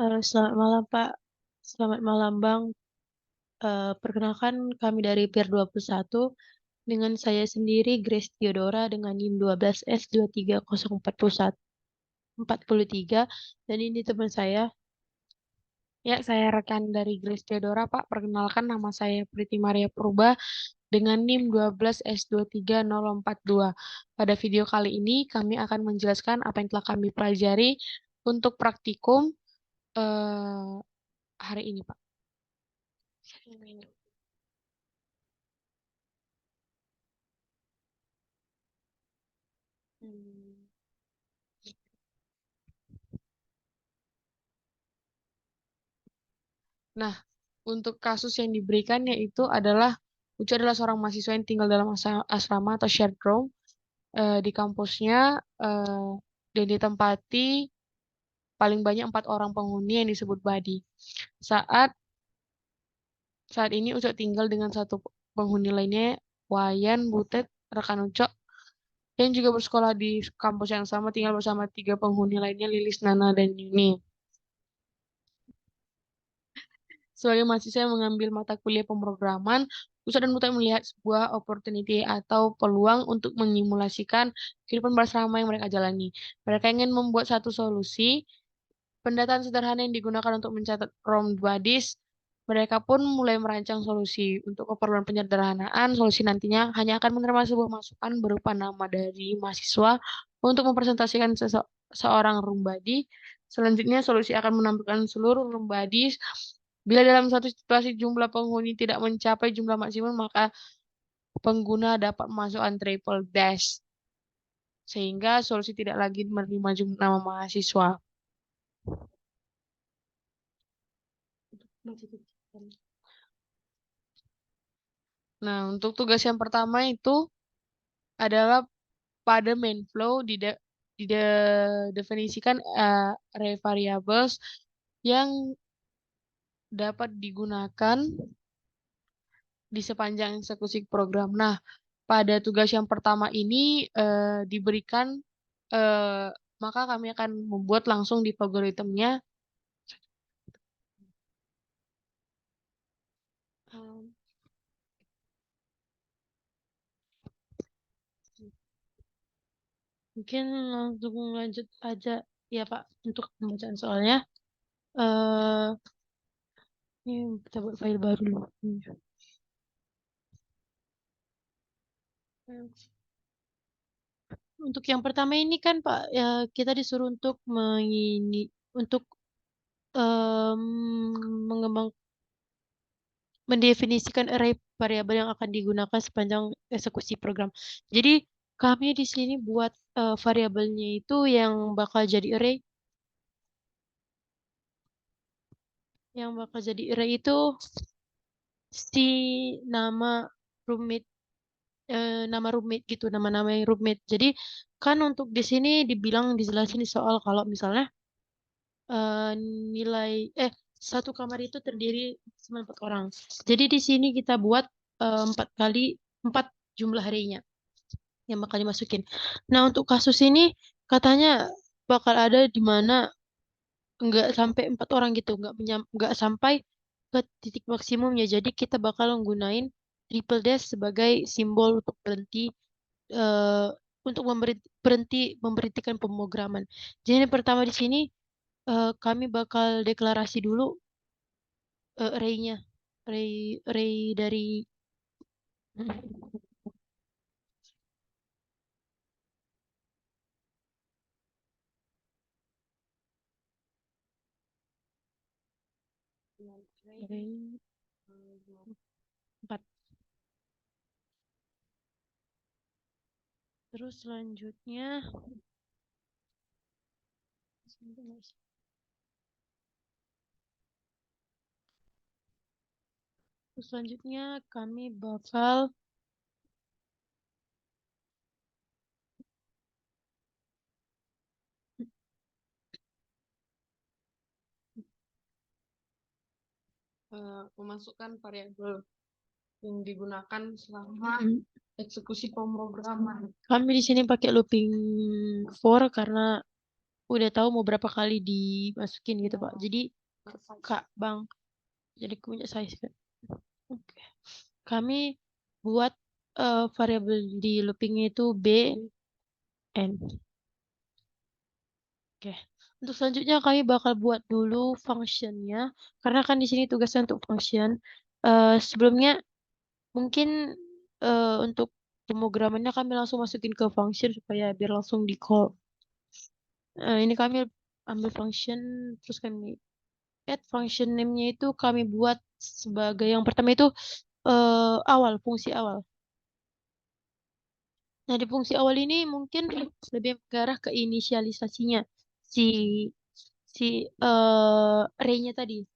Selamat malam, Pak. Selamat malam, Bang. Perkenalkan kami dari PIR 21 dengan saya sendiri Grace Theodora dengan NIM 12S2304143 dan ini teman saya. Ya, saya rekan dari Grace Theodora, Pak. Perkenalkan nama saya Priti Maria Purba dengan NIM 12S23042. Pada video kali ini kami akan menjelaskan apa yang telah kami pelajari untuk praktikum eh, hari ini, Pak. Hmm. Nah, untuk kasus yang diberikan yaitu adalah Ucu adalah seorang mahasiswa yang tinggal dalam asrama atau shared room di kampusnya dan ditempati paling banyak 4 orang penghuni yang disebut Badi. Saat saat ini Ucok tinggal dengan satu penghuni lainnya, Wayan, Butet, rekan Ucok, yang juga bersekolah di kampus yang sama, tinggal bersama 3 penghuni lainnya, Lilis, Nana, dan Yuni. Sebagai mahasiswa yang mengambil mata kuliah pemrograman, Ucok dan Butet melihat sebuah opportunity atau peluang untuk menyimulasikan kehidupan bersama yang mereka jalani. Mereka ingin membuat satu solusi pendataan sederhana yang digunakan untuk mencatat ROM Badis. Mereka pun mulai merancang solusi. Untuk keperluan penyederhanaan, solusi nantinya hanya akan menerima sebuah masukan berupa nama dari mahasiswa untuk mempresentasikan seorang room body. Selanjutnya, solusi akan menampilkan seluruh room bodies. Bila dalam satu situasi jumlah penghuni tidak mencapai jumlah maksimum, maka pengguna dapat memasukkan triple dash. Sehingga solusi tidak lagi menerima jumlah nama mahasiswa. Nah, untuk tugas yang pertama itu adalah pada main flow didefinisikan array variables yang dapat digunakan di sepanjang eksekusi program. Nah, pada tugas yang pertama ini diberikan eh, maka kami akan membuat langsung di algoritmnya. Um, Mungkin langsung lanjut aja ya, Pak, untuk pembacaan soalnya. Eh, ini kita buat file baru dulu. Untuk yang pertama ini kan, Pak, ya, kita disuruh untuk untuk em, mengembang mendefinisikan array variabel yang akan digunakan sepanjang eksekusi program. Jadi kami di sini buat variabelnya itu yang bakal jadi array, itu si nama roommate, nama roommate gitu, nama-nama yang roommate. Jadi kan untuk di sini dibilang dijelasin di soal kalau misalnya eh, nilai satu kamar itu terdiri cuma 4 orang. Jadi di sini kita buat 4 jumlah harinya yang bakal dimasukin. Nah, untuk kasus ini katanya bakal ada di mana nggak sampai 4 orang gitu, nggak sampai ke titik maksimumnya. Jadi kita bakal menggunain triple dash sebagai simbol untuk berhenti, eh, untuk memberhentikan pemrograman. Jadi yang pertama di sini kami bakal deklarasi dulu array-nya, array dari array 4. Terus selanjutnya kami bakal memasukkan variabel yang digunakan selama eksekusi pemrograman. kami di sini pakai looping for karena udah tahu mau berapa kali dimasukin gitu Pak. Jadi Kak Bang, jadi aku punya size kan. Oke. Kami buat variabel di loopingnya itu B N. Oke. Untuk selanjutnya kami bakal buat dulu functionnya karena kan di sini tugasnya untuk function. Sebelumnya mungkin untuk pemrogramannya kami langsung masukin ke function supaya biar langsung di call. Ini kami ambil function terus kami add function name-nya itu kami buat sebagai yang pertama itu awal, fungsi awal. Nah, di fungsi awal ini mungkin lebih mengarah ke inisialisasinya si si array-nya tadi.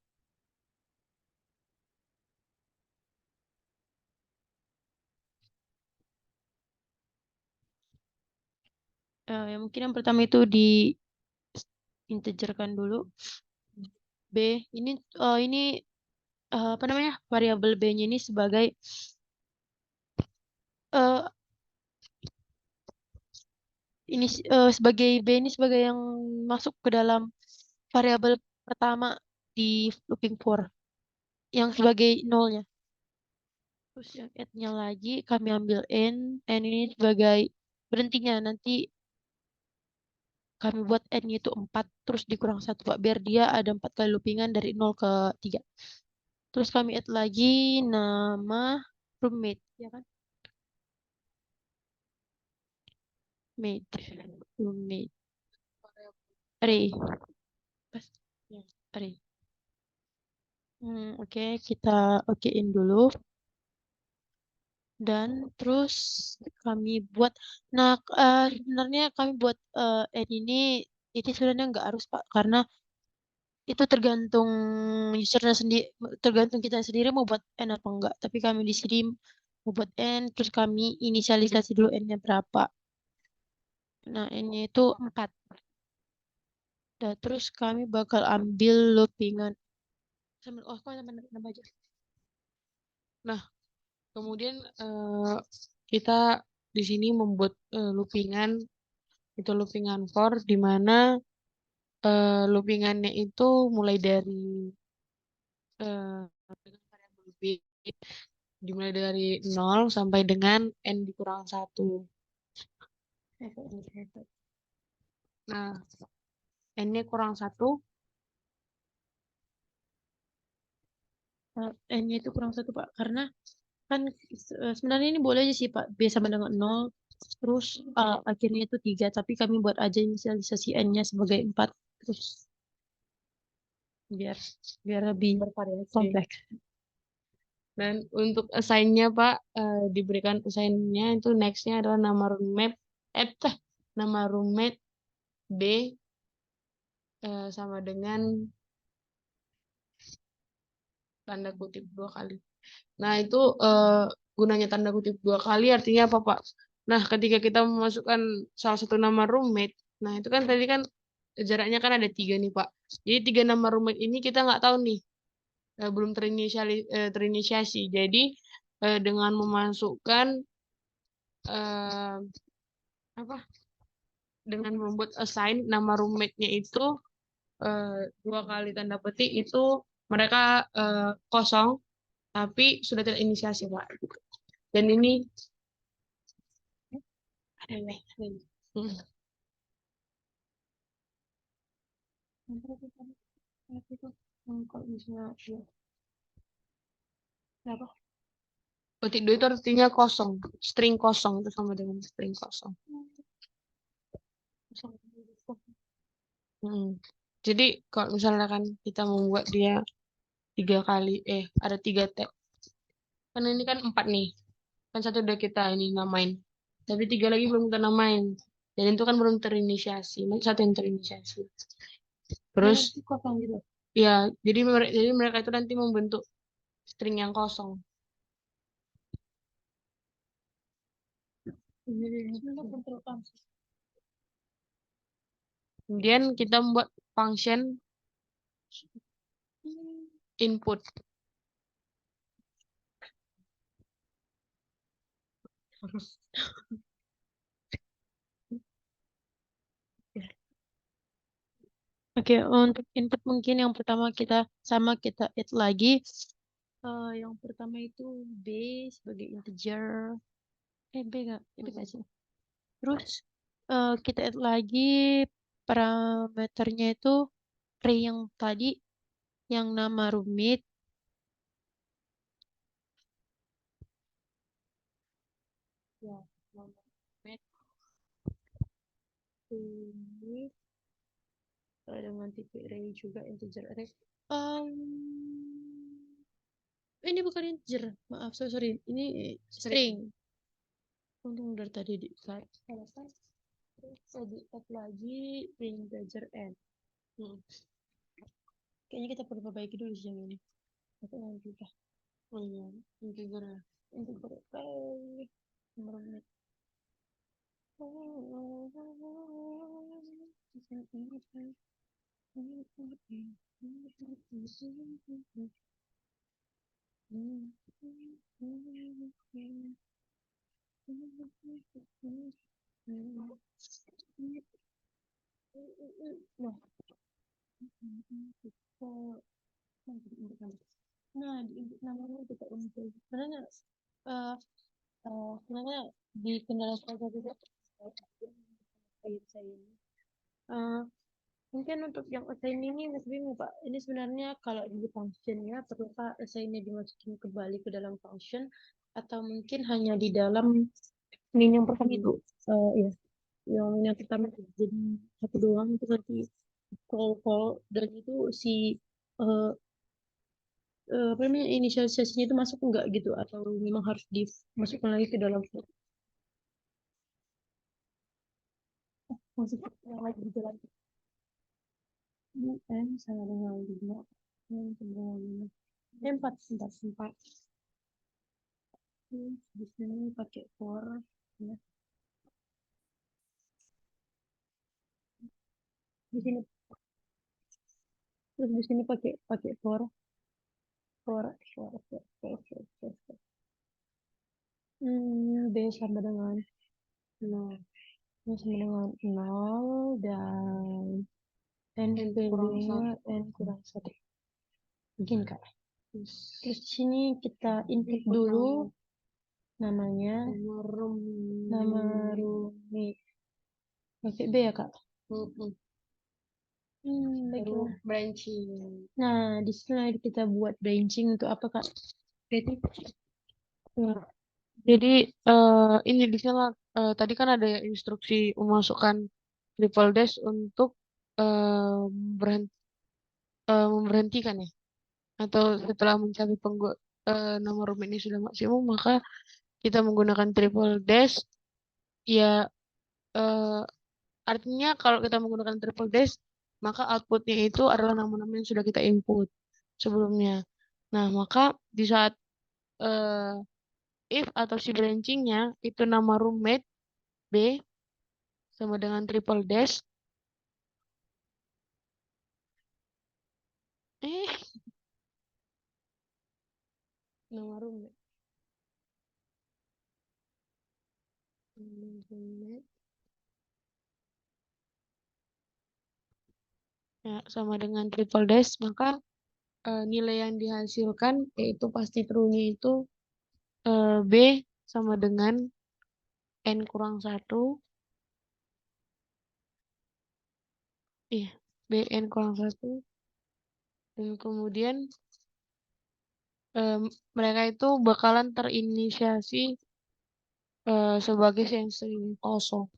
Yang mungkin yang pertama itu di integerkan dulu B. Ini apa namanya? Variabel B-nya ini sebagai eh sebagai B ini sebagai yang masuk ke dalam variabel pertama di looping for yang sebagai nolnya. Terus yang add-nya lagi kami ambil n ini sebagai berhentinya. Nanti kami buat n-nya itu 4 terus dikurang satu Pak, biar dia ada 4 kali loopingan dari 0 ke 3. Terus kami add lagi nama roommate, ya kan? Mate, roommate, array, pas, ya, array. Oke, kita okein dulu. Dan terus kami buat, nah sebenarnya kami buat add ini sebenarnya nggak harus Pak, karena itu tergantung usernya sendiri, tergantung kita sendiri mau buat n atau enggak. Tapi kami di sini mau buat n, terus kami inisialisasi dulu n-nya berapa. Nah, n-nya itu 4. Dan terus kami bakal ambil loopingan. Oh, kok nambah aja. Nah, kemudian kita di sini membuat loopingan, itu loopingan for, di mana loopingannya itu mulai dari dengan variabel B, dimulai dari 0 sampai dengan n dikurang 1. Nah, n-nya kurang 1, N-nya itu kurang satu Pak, karena kan sebenarnya ini boleh aja sih Pak, B sama dengan 0, terus akhirnya itu 3, tapi kami buat aja inisialisasi N-nya sebagai 4, terus biar biar lebih bervariasi. kompleks. Dan untuk assign-nya Pak, diberikan assign-nya itu next-nya adalah nama roommate, nama roommate B sama dengan tanda kutip 2 kali. Nah, itu gunanya tanda kutip 2 kali artinya apa, Pak? Nah, ketika kita memasukkan salah satu nama roommate, nah itu kan tadi kan jaraknya kan ada 3 nih, Pak. Jadi 3 nama roommate ini kita nggak tahu nih, belum terinisiasi. Jadi, dengan memasukkan eh, apa? Dengan membuat assign nama roommate-nya itu 2 kali tanda petik itu mereka kosong, tapi sudah terinisiasi, Pak. Dan ini hmm, Kalau misalnya berapa? petik 2 itu artinya kosong, string kosong itu sama dengan string kosong. Hmm. Jadi kalau misalnya kan kita membuat dia 3 kali, ada 3 tag. Karena ini kan 4 nih, kan satu udah kita ini namain, tapi 3 lagi belum kita namain. Dan itu kan belum terinisiasi, nanti satu yang terinisiasi. Terus Kosong gitu. ya, jadi mereka itu nanti membentuk string yang kosong. Kemudian kita membuat function input. Oke, untuk input mungkin yang pertama kita add lagi. Yang pertama itu B sebagai integer. B nggak? B nggak sih? Terus kita add lagi parameternya itu array yang tadi, yang nama rumit. Ya, nama rumit ini dengan tipe array juga integer array. Um, ini bukan integer, maaf, sorry. Ini string. Untung dari tadi di slide. Terus tadi add lagi integer n. Kayaknya kita perlu perbaiki dulu sih yang ini. Atau nanti kita. Oh iya, integer ya. Integer array. Nomor menit. Nah, nah, di input namanya kita unggul. Sebenarnya, eh sebenarnya di kendala saja juga kayak saya ini. Eh, Mungkin untuk yang assign ini Mas bingung Pak. Ini sebenarnya kalau di function ya, perlukah assign-nya dimasukin kembali ke dalam function atau mungkin hanya di dalam min yang pertama itu? Iya, yang min yang pertama itu. Jadi satu doang itu nanti call dan itu si eh apa namanya inisialisasinya itu masuk enggak gitu atau memang harus dimasukkan lagi ke dalam masuk yang lagi di dalam sama dengan lima empat. Di sini pakai for ya. Di sini terus di sini pakai pakai for. B sama dengan nol. B sama dengan nol dan n value-nya n kurang satu. Begini Kak. Terus di sini kita input dulu namanya nama rumit. Pakai B ya Kak? Baru branching. Nah, di sini kita buat branching untuk apa Kak? Berarti Ya. Jadi ini di sini tadi kan ada instruksi memasukkan triple dash untuk eh, memberhentikan ya. Atau setelah mencapai nama room ini sudah maksimum, maka kita menggunakan triple dash. Ya, eh, artinya kalau kita menggunakan triple dash, maka outputnya itu adalah nama-nama yang sudah kita input sebelumnya. Nah, maka di saat eh, if atau si branchingnya itu nama roommate B sama dengan triple dash, eh nama roommate, ya sama dengan triple dash, maka nilai yang dihasilkan yaitu pasti true-nya itu B sama dengan N kurang satu. Iya, BN kurang satu. Dan kemudian mereka itu bakalan terinisiasi sebagai sensory kosong.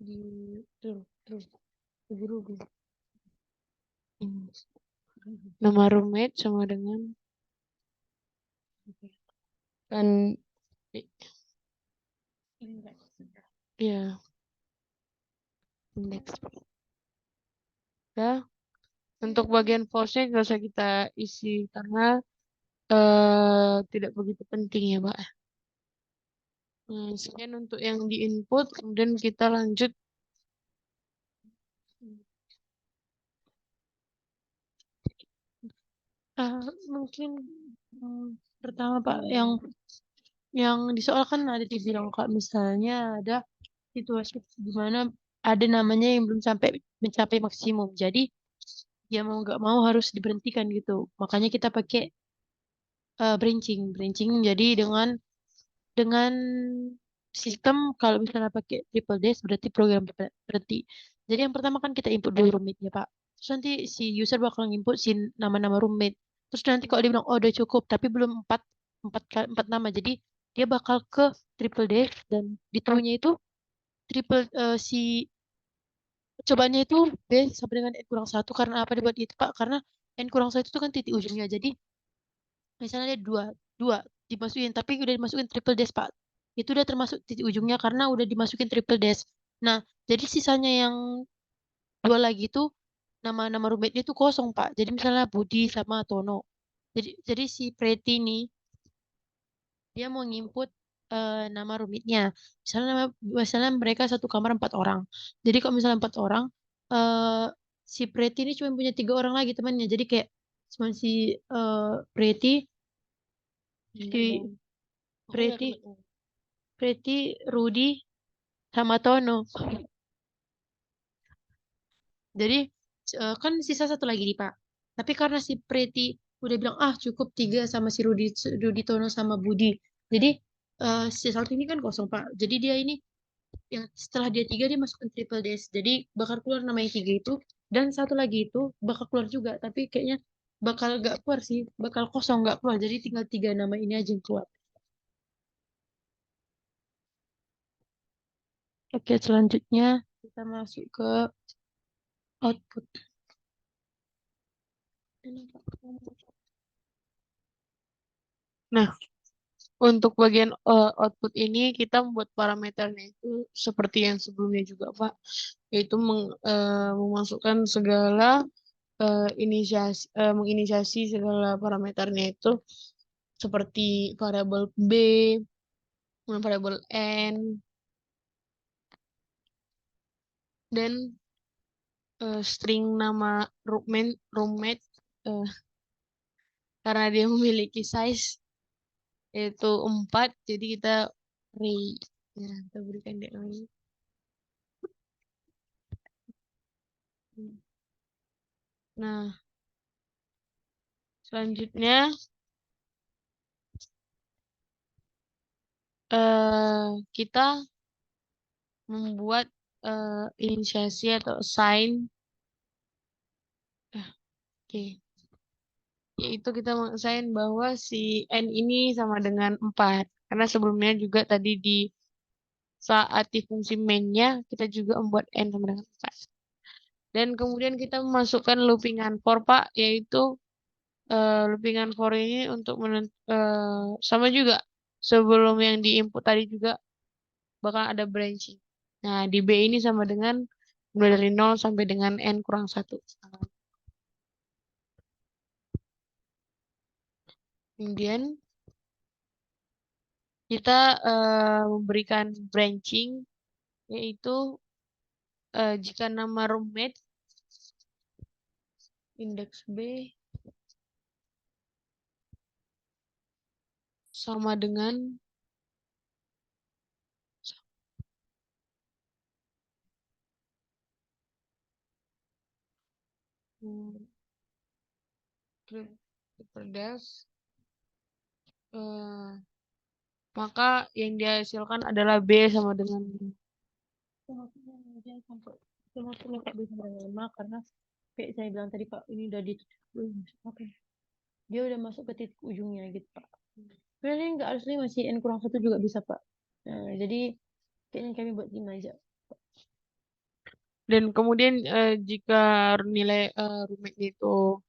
Di terus guru. Nama roommate sama dengan dan ya index. Ya, untuk bagian false-nya nggak usah kita isi karena tidak begitu penting ya, Pak. Nah, sekian untuk yang di input, kemudian kita lanjut. Mungkin pertama Pak yang disoal kan ada dibilang Kak misalnya ada situasi di mana ada namanya yang belum sampai mencapai maksimum. Jadi dia mau nggak mau harus diberhentikan gitu. Makanya kita pakai branching. Branching jadi dengan sistem kalau misalnya pakai triple dash berarti program berhenti. Jadi yang pertama kan kita input dulu roommate-nya, Pak. Terus nanti si user bakal input si nama-nama roommate. Terus nanti kalau dia bilang oh udah cukup tapi belum empat nama. Jadi dia bakal ke triple dash dan ditunya itu triple si cobaannya itu B sampai dengan n kurang satu karena apa dibuat itu Pak? Karena n kurang satu itu kan titik ujungnya. Jadi misalnya ada dua dua dimasukin tapi udah dimasukin triple dash Pak. Itu udah termasuk titik ujungnya karena udah dimasukin triple dash. Nah, jadi sisanya yang dua lagi itu nama-nama roommate itu kosong Pak. Jadi misalnya Budi sama Tono. Jadi si Preti ini dia mau nginput nama roommate-nya. Misalnya mereka satu kamar 4 orang. Jadi kalau misalnya 4 orang, eh si Preti ini cuma punya 3 orang lagi temannya. Jadi kayak cuma si Preti, Enggak si dong. Aku nggak Preti, kena U. Preti, Rudi, sama Tono. Jadi kan sisa satu lagi nih Pak. Tapi karena si Preti udah bilang ah cukup 3 sama si Rudi Tono sama Budi. Jadi si satu ini kan kosong Pak. Jadi dia ini yang setelah dia 3 dia masukkan triple dash. Jadi bakal keluar nama yang 3 itu dan satu lagi itu bakal keluar juga. Tapi kayaknya bakal gak keluar sih. Bakal kosong gak keluar. Jadi tinggal 3 nama ini aja yang keluar. Oke selanjutnya kita masuk ke output. Nah, untuk bagian output ini kita membuat parameternya itu seperti yang sebelumnya juga, Pak, yaitu memasukkan segala menginisiasi segala parameternya itu seperti variabel B, kemudian variabel N, dan string nama roommate eh, karena dia memiliki size yaitu 4, jadi kita array. Ya, kita berikan dia array. Nah, selanjutnya kita membuat inisiasi atau assign. Oke. Yaitu kita mengassign bahwa si N ini sama dengan 4. Karena sebelumnya juga tadi di saat di fungsi main-nya kita juga membuat N sama dengan 4. Dan kemudian kita memasukkan loopingan for Pak, yaitu loopingan for ini untuk sama juga sebelum yang di input tadi juga bakal ada branching. Nah, di B ini sama dengan mulai dari 0 sampai dengan N kurang 1. Kemudian kita memberikan branching, yaitu jika nama roommate indeks B sama dengan Triple maka yang dihasilkan adalah B sama dengan Maksudnya kayak bisa lama karena kayak saya bilang tadi Pak ini udah di oke. Dia udah masuk ke titik ujungnya gitu Pak. Sebenarnya nggak harus 5 sih n kurang satu juga bisa Pak. Nah, jadi kayaknya kami buat 5 aja. dan kemudian jika nilai roommate itu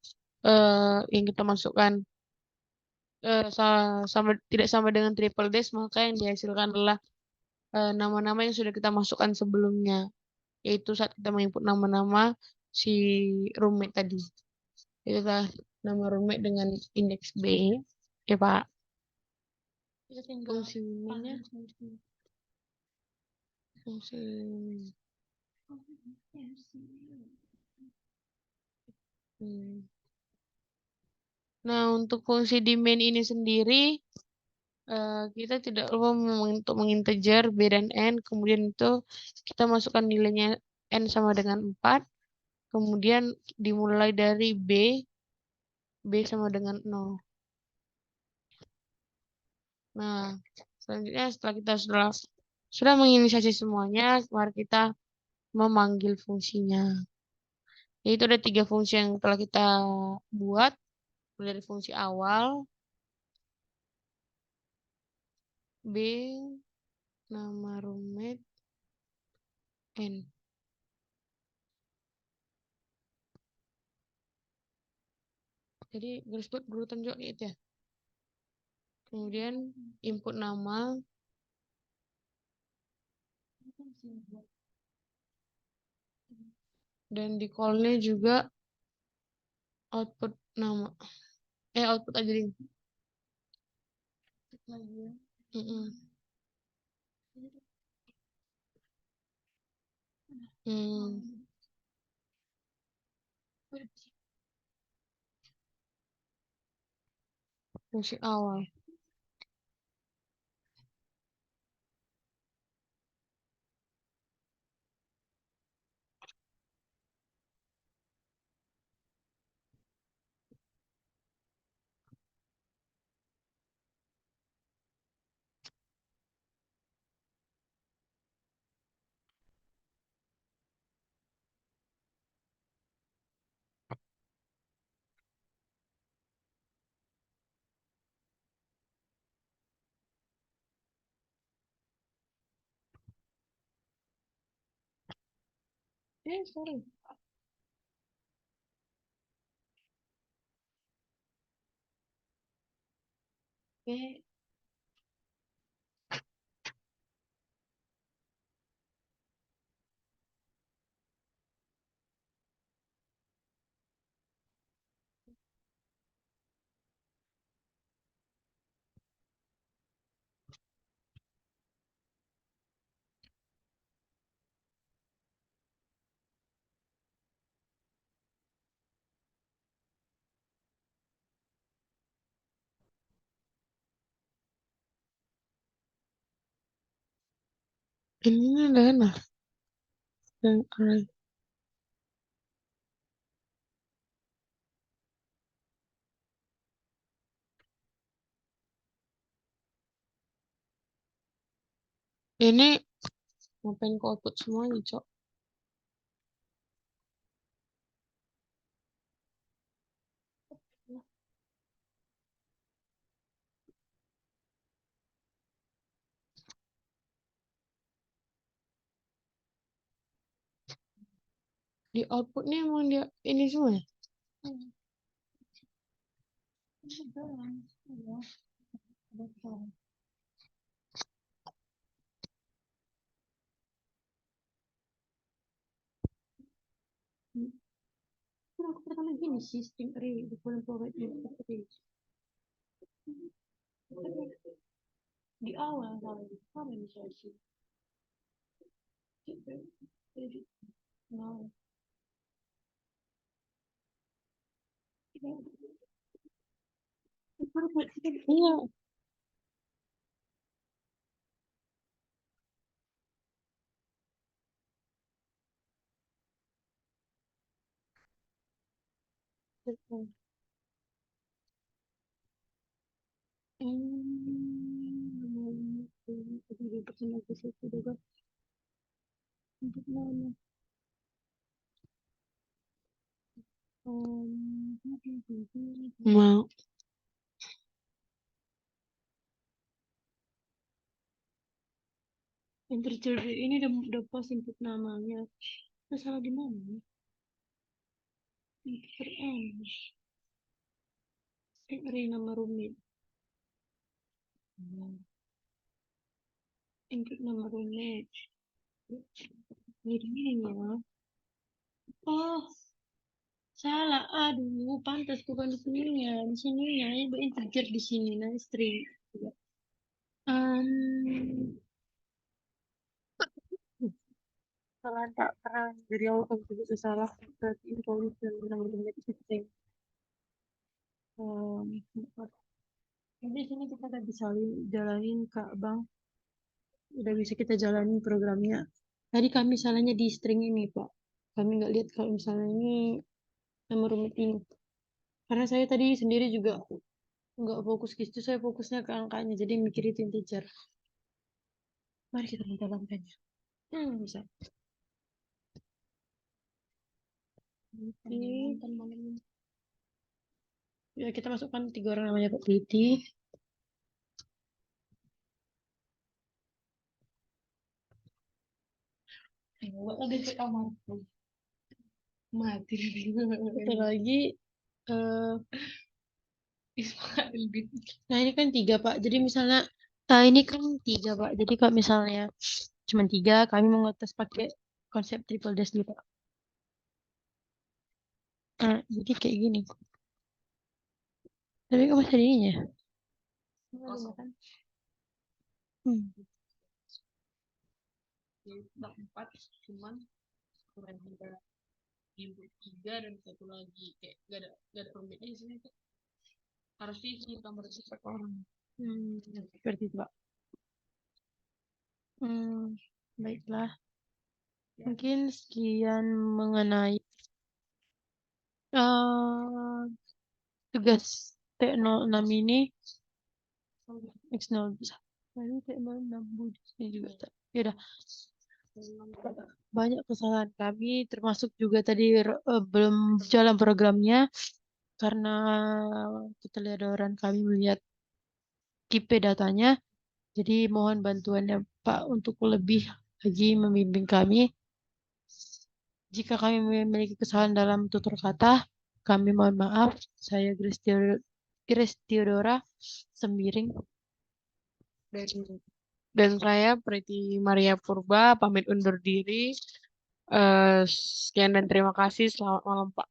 yang kita masukkan sama tidak sama dengan triple dash, maka yang dihasilkan adalah nama-nama yang sudah kita masukkan sebelumnya, yaitu saat kita menginput nama-nama si roommate tadi. Itu adalah nama roommate dengan indeks B, ya Pak. Fungsi mainnya fungsi. Nah, untuk fungsi di main ini sendiri, kita tidak lupa untuk menginteger B dan N, kemudian itu kita masukkan nilainya N sama dengan 4. Kemudian dimulai dari B sama dengan 0. Nah, selanjutnya setelah kita sudah menginisiasi semuanya, mari kita memanggil fungsinya. Jadi itu ada 3 fungsi yang telah kita buat. Mulai dari fungsi awal, B, nama roommate, N. Jadi garis berurutan juga gitu ya. Kemudian input nama, dan di call-nya juga output nama. Output aja deh. Mm-mm. Hmm. Fungsi awal. Sorry. Ini ada nah. Dan array. Ini ngapain ke output semuanya, Cok? Di outputnya emang dia ini semua ya? Aku pertama gini sih, string array, the following provide array. Di awal kalau sama inisiasi. Nah, iya. Mau. Integer ini udah pas input namanya. Terus salah di mana? Integer N. Array nama roommate. Input nama roommate. Ini ya. Oh, salah. Aduh, pantas bukan di sininya. Di sininya ini integer di sini, nah string. Um, salah tak pernah dari awal kamu sebut salah berarti info dan nama roommate itu string. Um, Jadi sini kita udah bisa jalanin Kak Bang. Udah bisa kita jalanin programnya. Tadi kami salahnya di string ini, Pak. Kami nggak lihat kalau misalnya ini nama rumit ini. Karena saya tadi sendiri juga nggak fokus ke situ, saya fokusnya ke angkanya. Jadi mikir itu integer. Mari kita minta lampunya. Bisa. Oke. Ya, kita masukkan 3 orang namanya Pak Priti. Buat ada di kamar. Mati. Satu lagi, eh Ismail bin. nah ini kan 3 Pak. Jadi misalnya, nah ini kan 3 Pak. Jadi kalau misalnya cuma 3, kami mau ngetes pakai konsep triple dash dulu Pak. Jadi kayak gini. Tapi kok masih ada ininya? Kosong. Kan? Hmm. Bak 4 cuman kurang ada input 3 dan satu lagi kayak gak ada rumitnya di sini tuh. Harusnya isi kamar itu orang. Seperti itu Pak. Baiklah. Mungkin sekian mengenai eh tugas T06 ini. X0 bisa. Ini T06 Budi ini juga. Ya udah. Banyak kesalahan kami, termasuk juga tadi belum jalan programnya karena keteledoran kami melihat KIP datanya. Jadi mohon bantuannya Pak untuk lebih lagi membimbing kami. Jika kami memiliki kesalahan dalam tutur kata, kami mohon maaf. Saya Grace Theodora Sembiring. Dan saya Priti Maria Purba pamit undur diri. Sekian dan terima kasih. Selamat malam Pak.